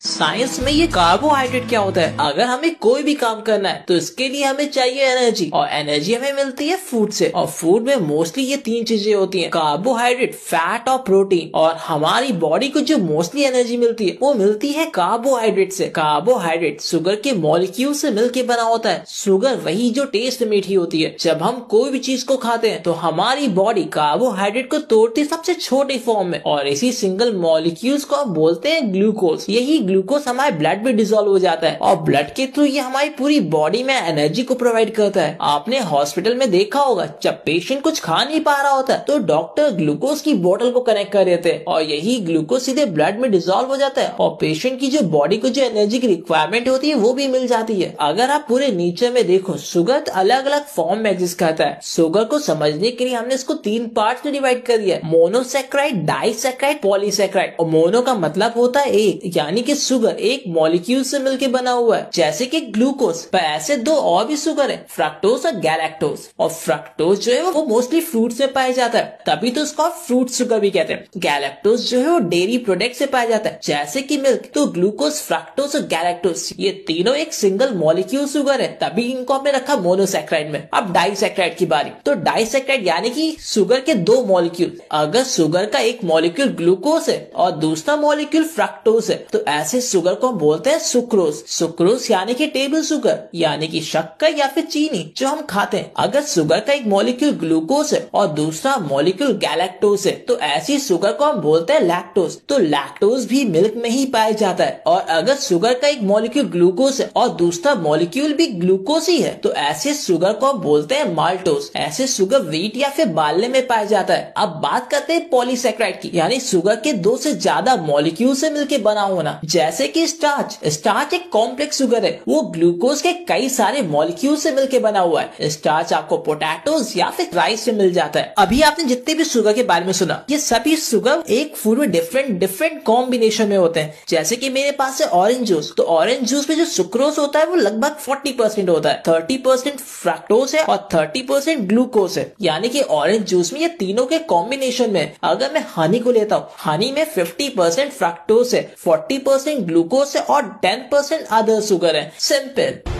Science में ये carbohydrate क्या होता है? अगर हमें कोई भी काम करना है तो इसके लिए हमें चाहिए एनर्जी, और एनर्जी हमें मिलती है फूड से। और फूड में मोस्टली ये तीन चीजें होती हैं, कार्बोहाइड्रेट, फैट और प्रोटीन। और हमारी बॉडी को जो मोस्टली एनर्जी मिलती है वो मिलती है कार्बोहाइड्रेट से। कार्बोहाइड्रेट शुगर के मॉलिक्यूल से मिलके बना होता है। शुगर वही जो टेस्ट मीठी होती है। जब हम कोई भी चीज को खाते हैं तो हमारी बॉडी कार्बोहाइड्रेट को तोड़ती है सबसे छोटे फॉर्म में, और इसी सिंगल मॉलिक्यूल्स को हम बोलते हैं ग्लूकोज। यही ग्लूकोज हमारे ब्लड में डिसॉल्व हो जाता है और ब्लड के थ्रू ये हमारी पूरी बॉडी में एनर्जी को प्रोवाइड करता है। आपने हॉस्पिटल में देखा होगा, जब पेशेंट कुछ खा नहीं पा रहा होता तो डॉक्टर ग्लूकोज की बोतल को कनेक्ट कर देते हैं और यही ग्लूकोज सीधे ब्लड में डिसॉल्व हो जाता है और पेशेंट की जो बॉडी को जो एनर्जी की रिक्वायरमेंट होती है वो भी मिल जाती है। अगर आप पूरे नेचर में देखो, शुगर अलग अलग फॉर्म में एग्जिस्ट करता है। शुगर को समझने के लिए हमने इसको तीन पार्ट्स में डिवाइड कर दिया है, मोनोसैकेराइड, डाइसैकेराइड, पॉलीसैकेराइड। और मोनो का मतलब होता है एक, यानी कि शुगर एक मॉलिक्यूल से मिलकर बना हुआ है, जैसे कि ग्लूकोज। पर ऐसे दो और भी शुगर है, फ्रक्टोज और गैलेक्टोज। और फ्रक्टोज जो है वो मोस्टली फ्रूट्स में पाया जाता है, तभी तो उसको फ्रूट शुगर भी कहते हैं। गैलेक्टोज जो है वो डेयरी प्रोडक्ट से पाया जाता है, जैसे कि मिल्क। तो ग्लूकोज, फ्रक्टोज और गैलेक्टोज ये तीनों एक सिंगल मॉलिक्यूल शुगर है, तभी इनको हमने रखा मोनोसैकेराइड में। अब डाइसैकेराइड की बारी। तो डाइसैकेराइड यानी कि शुगर के दो मॉलिक्यूल। अगर शुगर का एक मॉलिक्यूल ग्लूकोज है और दूसरा मॉलिक्यूल फ्रक्टोज है तो ऐसे शुगर को हम बोलते हैं सुक्रोज। सुक्रोज यानी कि टेबल शुगर, यानी कि शक्कर या फिर चीनी जो हम खाते हैं। अगर शुगर का एक मॉलिक्यूल ग्लूकोज है और दूसरा मॉलिक्यूल गैलेक्टोज है तो ऐसी शुगर को हम बोलते हैं लैक्टोज। तो लैक्टोज भी मिल्क में ही पाया जाता है। और अगर शुगर का एक मॉलिक्यूल ग्लूकोज है और दूसरा मॉलिक्यूल भी ग्लूकोज ही है तो ऐसे शुगर को हम बोलते हैं माल्टोज। ऐसे शुगर व्हीट या फिर बार्ले में पाया जाता है। अब बात करते हैं पॉलीसैकेराइड की, यानी शुगर के दो से ज्यादा मॉलिक्यूल से मिलकर बना होना, जैसे कि स्टार्च। स्टार्च एक कॉम्प्लेक्स शुगर है, वो ग्लूकोज के कई सारे मॉलिक्यूल से मिलकर बना हुआ है। स्टार्च आपको पोटैटोज या फिर राइस से मिल जाता है। अभी आपने जितने भी शुगर के बारे में सुना, ये सभी शुगर एक फूड में डिफरेंट कॉम्बिनेशन में होते हैं। जैसे कि मेरे पास है ऑरेंज जूस, तो ऑरेंज जूस में जो सुक्रोज होता है वो लगभग 40% होता है, 30% फ्रक्टोज है और 30% ग्लूकोज है। यानी कि ऑरेंज जूस में ये तीनों के कॉम्बिनेशन में। अगर मैं हनी को लेता हूँ, हनी में 50% फ्रक्टोज है, 40% ग्लूकोज है और 10% अदर शुगर है। सिंपल।